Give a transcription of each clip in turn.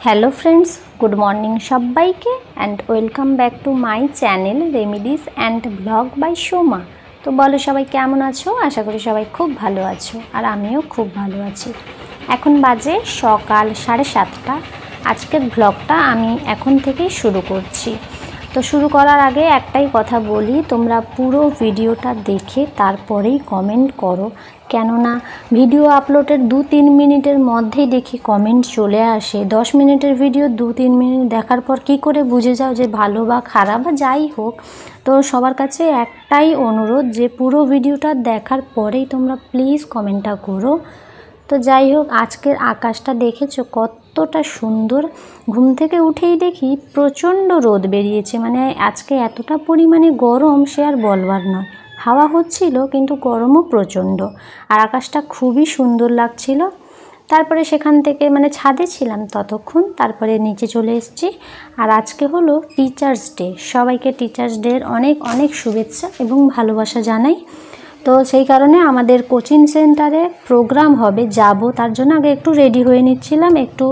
Hello friends, good morning সবাইকে and welcome back to my channel remedies and blog by Soma. তো বলো সবাই কেমন আছো? আশা করি সবাই খুব ভালো আছো, আর আমিও খুব ভালো আছি। এখন বাজে সকাল 7:30। আজকের ব্লগটা আমি এখন থেকেই শুরু করছি। তো শুরু করার আগে একটাই কথা বলি, তোমরা পুরো ভিডিওটা দেখে তারপরেই কমেন্ট করো, কেননা ভিডিও আপলোডের 2-3 মিনিটের মধ্যেই দেখি কমেন্ট চলে আসে। 10 মিনিটের ভিডিও 2-3 মিনিট দেখার পর কি করে বুঝে যাও যে ভালো বা খারাপ বা যাই হোক। তো সবার কাছে একটাই অনুরোধ যে পুরো ভিডিওটা দেখার পরেই তোমরা প্লিজ কমেন্টটা করো। তো যাই হোক, আজকের আকাশটা দেখেছো কতটা সুন্দর। ঘুম থেকে উঠেই দেখি প্রচণ্ড রোদ বেরিয়েছে, মানে আজকে এতটা পরিমাণে গরম সে আর বলবার নয়। হাওয়া হচ্ছিল কিন্তু গরমও প্রচণ্ড, আর আকাশটা খুবই সুন্দর লাগছিল। তারপরে সেখান থেকে ছাদে ছিলাম ততক্ষণ, তারপরে নিচে চলে এসেছি। আর আজকে হলো টিচার্স ডে। সবাইকে টিচার্স ডের অনেক অনেক শুভেচ্ছা এবং ভালোবাসা জানাই। তো সেই কারণে আমাদের কোচিং সেন্টারে প্রোগ্রাম হবে, যাব। তার জন্য আগে একটু রেডি হয়ে নিচ্ছিলাম, একটু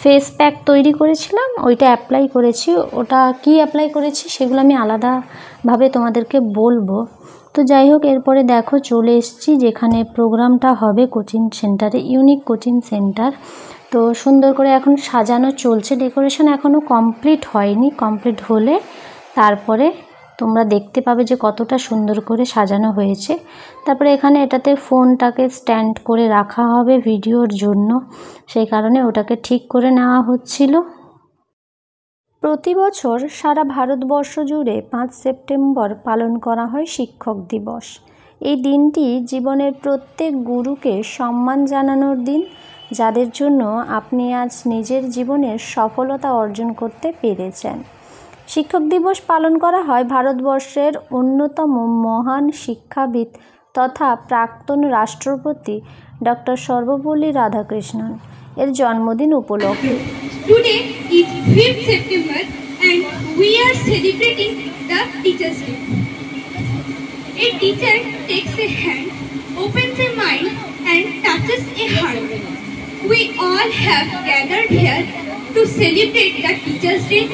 ফেস প্যাক তৈরি করেছিলাম, ওইটা অ্যাপ্লাই করেছি। ওটা কি অ্যাপ্লাই করেছি সেগুলো আমি আলাদাভাবে তোমাদেরকে বলবো। তো যাই হোক, এরপরে দেখো চলে এসেছি যেখানে প্রোগ্রামটা হবে কোচিং সেন্টারে, ইউনিক কোচিং সেন্টার। তো সুন্দর করে এখন সাজানো চলছে, ডেকোরেশন এখনও কমপ্লিট হয়নি। কমপ্লিট হলে তারপরে তোমরা দেখতে পাবে যে কতটা সুন্দর করে সাজানো হয়েছে। তারপরে এখানে এটাতে ফোনটাকে স্ট্যান্ড করে রাখা হবে ভিডিওর জন্য, সেই কারণে ওটাকে ঠিক করে নেওয়া হচ্ছিল। প্রতি বছর সারা ভারতবর্ষ জুড়ে 5 সেপ্টেম্বর পালন করা হয় শিক্ষক দিবস। এই দিনটি জীবনের প্রত্যেক গুরুকে সম্মান জানানোর দিন, যাদের জন্য আপনি আজ নিজের জীবনের সফলতা অর্জন করতে পেরেছেন। শিক্ষক দিবস পালন করা হয় ভারতবর্ষের অন্যতম মহান শিক্ষাবিদ তথা প্রাক্তন রাষ্ট্রপতি ডক্টর সর্বপল্লী রাধাকৃষ্ণন এর জন্মদিন উপলক্ষে। Today is 5th September and we are celebrating the Teachers' Day. A teacher takes a hand, opens a mind and touches a heart. We all have gathered here to celebrate the Teachers' Day,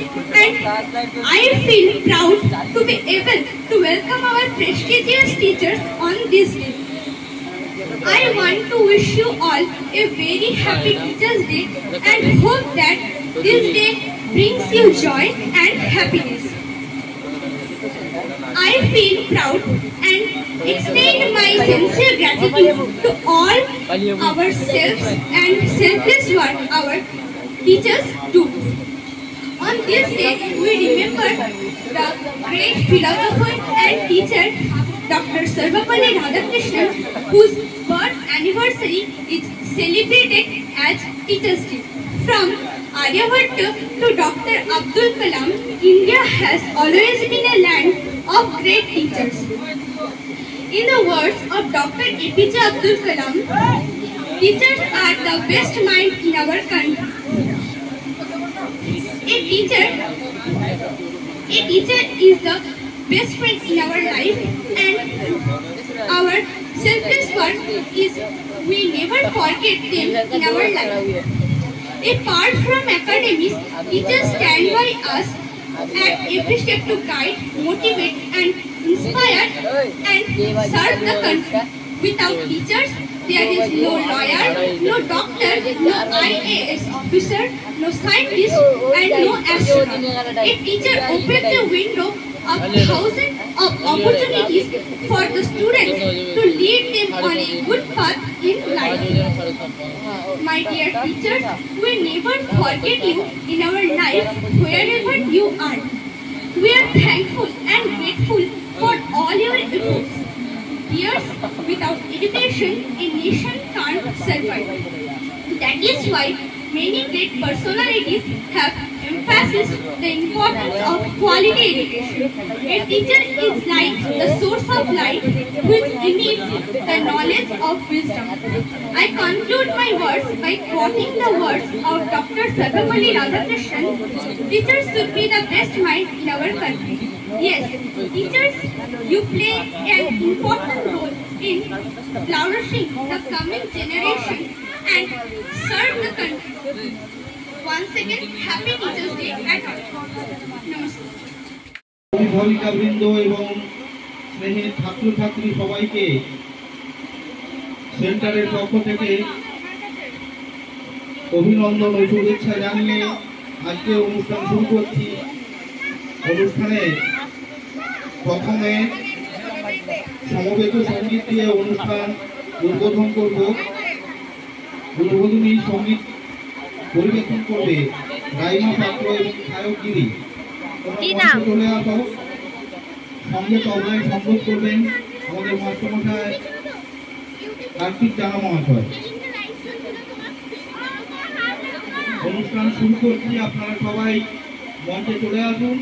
and I feel proud to be able to welcome our prestigious teachers on this day. I want to wish you all a very happy Teachers' Day and hope that this day brings you joy and happiness. I feel proud and extend my sincere gratitude to all ourselves and selfless work our teachers do. On this day, we remember the great philosopher and teacher Dr. Sarvapalli Radhakrishnan, whose birth anniversary is celebrated as Teachers' Day. From Aryabhatta to Dr. Abdul Kalam, India has always been a land of great teachers. In the words of Dr. APJ Abdul Kalam, teachers are the best mind in our country. A teacher is the best friend in our life, and our selfless work is we never forget them in our life. Apart from academies, teachers stand by us at every step to guide, motivate and inspire and serve the country. Without teachers, there is no lawyer, no doctor, no IAS officer, no scientist and no astronaut. A teacher opens the window of thousands of opportunities for the students to lead them on a good path in life. My dear teachers, we never forget you in our life wherever you are. We are thankful and grateful for all your efforts. Years without education, a nation can't survive. That is why many great personalities have emphasized the importance of quality education. A teacher is like the source of light which emits the knowledge of wisdom. I conclude my words by quoting the words of Dr. Sarvapalli Radhakrishnan, teachers should be the best mind in our country. Yes, teachers, you play an important role in flourishing the coming generation and serve the country. once again Happy Teachers Day at all. Namaste. অভিভাবিকাবৃন্দ এবং স্নেহের ছাত্রছাত্রী সবাইকে সেন্টারের পক্ষ থেকে অভিনন্দন ও শুভেচ্ছা জানিয়ে আজকে অনুষ্ঠান শুরু করছি। অনুষ্ঠানে প্রথমে সমবেত সঙ্গীত দিয়ে অনুষ্ঠান উদ্বোধন করব। উদ্বোধনী সঙ্গীত পরিবেশন করবে রাইমা পাত্র এবং ছায়গিরি। চলে আসো, সঙ্গে তবলায় সংগত করবেন আমাদের মাস্টারমশাই কার্তিক জানা মহাশয়। অনুষ্ঠান শুরু করছি, আপনারা সবাই মঞ্চে চলে আসুন।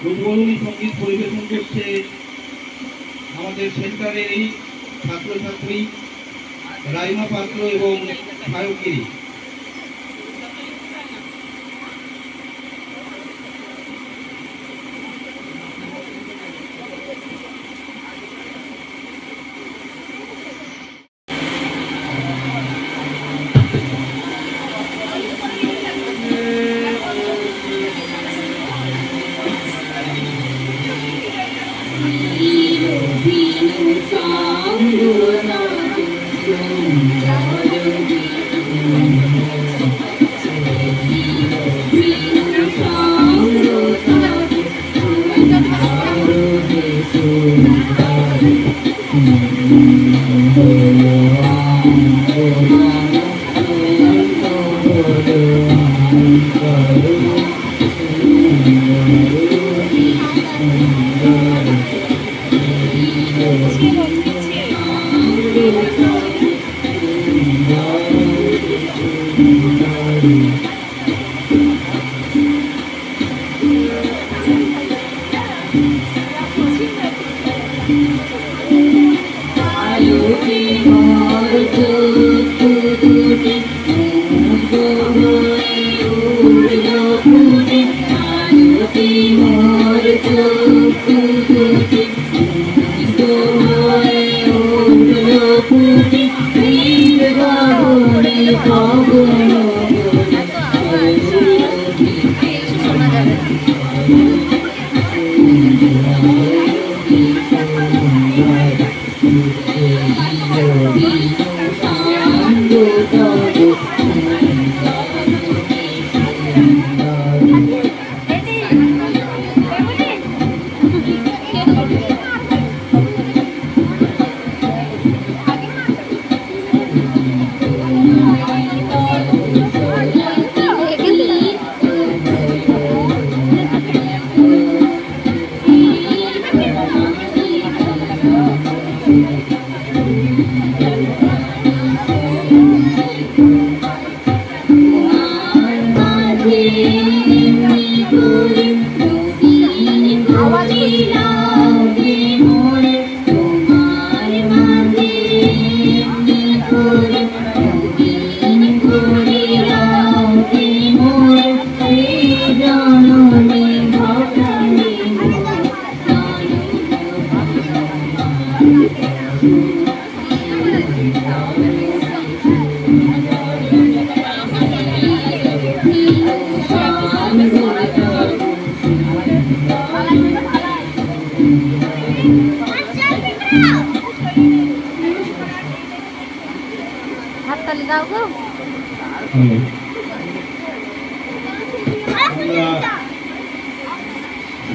উদ্বোধনী সঙ্গীত পরিবেশন করছে আমাদের সেন্টারের এই ছাত্রছাত্রী রাইমা পাত্র এবং ছায়গিরি।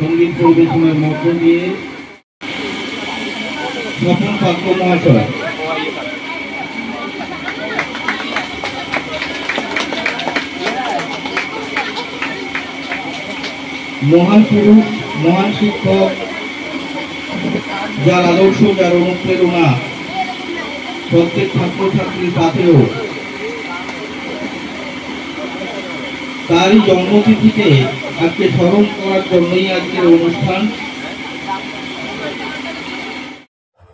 সঙ্গীত পরিবেশনের মধ্য দিয়ে স্বপন পাত্র মহাশয় মহান পুরুষ, মহান শিক্ষক, যার আদর্শ, যার অনুপ্রেরণা প্রত্যেক ছাত্রছাত্রীর সাথেও, তারই জন্মতিথিতে আজকে স্মরণ করার জন্যই আজকের অনুষ্ঠান।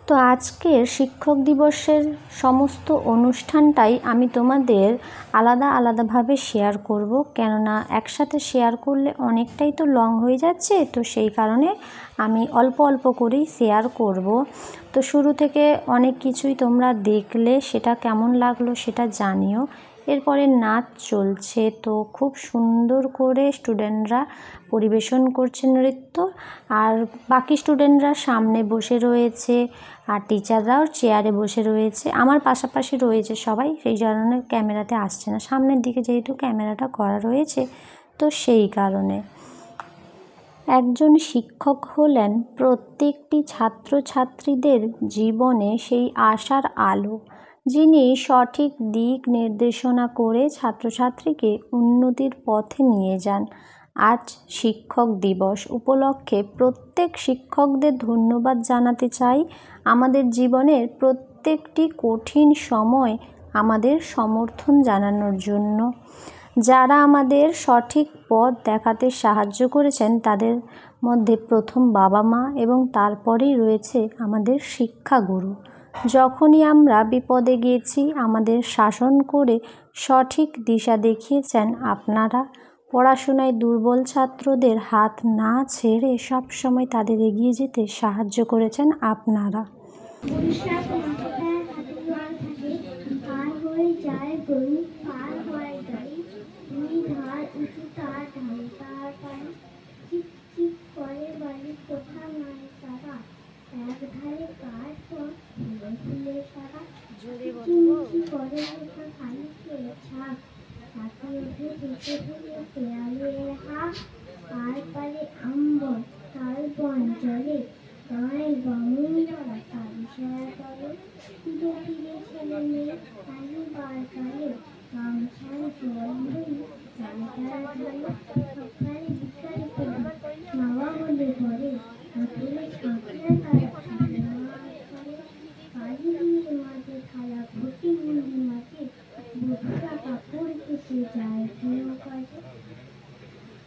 তো আজকের শিক্ষক দিবসের সমস্ত অনুষ্ঠানটাই আমি তোমাদের আলাদাভাবে শেয়ার করব, কেননা একসাথে শেয়ার করলে অনেকটাই তো লং হয়ে যাচ্ছে। তো সেই কারণে আমি অল্প অল্প করেই শেয়ার করব। তো শুরু থেকে অনেক কিছুই তোমরা দেখলে, সেটা কেমন লাগলো সেটা জানিও। এরপরে নাচ চলছে, তো খুব সুন্দর করে স্টুডেন্টরা পরিবেশন করছে নৃত্য, আর বাকি স্টুডেন্টরা সামনে বসে রয়েছে আর টিচাররাও চেয়ারে বসে রয়েছে। আমার পাশাপাশি রয়েছে সবাই, সেই কারণে ক্যামেরাতে আসছে না, সামনের দিকে যেহেতু ক্যামেরাটা করা রয়েছে তো সেই কারণে। একজন শিক্ষক হলেন প্রত্যেকটি ছাত্রছাত্রীদের জীবনে সেই আশার আলো, যিনি সঠিক দিক নির্দেশনা করে ছাত্রছাত্রীকে উন্নতির পথে নিয়ে যান। আজ শিক্ষক দিবস উপলক্ষে প্রত্যেক শিক্ষকদের ধন্যবাদ জানাতে চাই। আমাদের জীবনের প্রত্যেকটি কঠিন সময় আমাদের সমর্থন জানানোর জন্য। যারা আমাদের সঠিক পথ দেখাতে সাহায্য করেছেন তাদের মধ্যে প্রথম বাবা মা এবং তারপরেই রয়েছে আমাদের শিক্ষাগুরু। যখনই আমরা বিপদে গিয়েছি আমাদের শাসন করে সঠিক দিশা দেখিয়েছেন আপনারা। পড়াশোনায় দুর্বল ছাত্রদের হাত না ছেড়ে সবসময় তাদের এগিয়ে যেতে সাহায্য করেছেন আপনারা।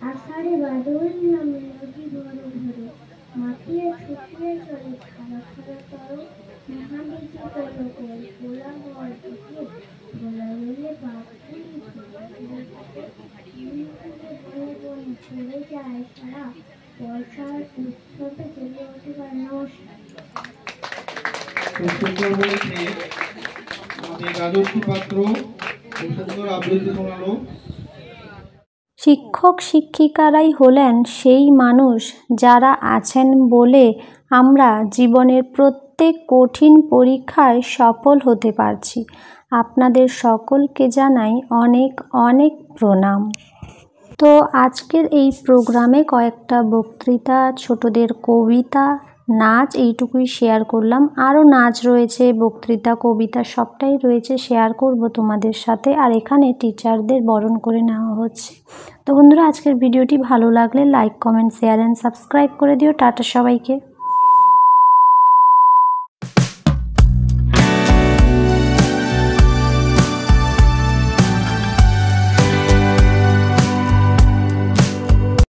আষাঢ়ে বাদল নামে নদী ভরে ভরে মাটিয়ে ছুটিয়ে চলে খারা খারা তর মহাবিজি কল কল পোলা হওয়ার দিকে গোলা গেলে বাঘুলি চলে যায় সারা বর্ষার উৎসবে চলে ওঠে বা নমস্কার। আমাদের রাজস্বী পাত্র সুন্দর আবৃত্তি শোনালো। শিক্ষক শিক্ষিকারাই হলেন সেই মানুষ যারা আছেন বলে আমরা জীবনের প্রত্যেক কঠিন পরীক্ষায় সফল হতে পারছি। আপনাদের সকলকে জানাই অনেক অনেক প্রণাম। তো আজকের এই প্রোগ্রামে কয়েকটা বক্তৃতা, ছোটদের কবিতা, নাচ এইটুকুই শেয়ার করলাম। আরও নাচ রয়েছে, বক্তৃতা, কবিতা সবটাই রয়েছে, শেয়ার করব তোমাদের সাথে। আর এখানে টিচারদের বরণ করে নেওয়া হচ্ছে। তো বন্ধুরা, আজকের ভিডিওটি ভালো লাগলে like, comment, share and subscribe করে দিও। টাটা সবাইকে।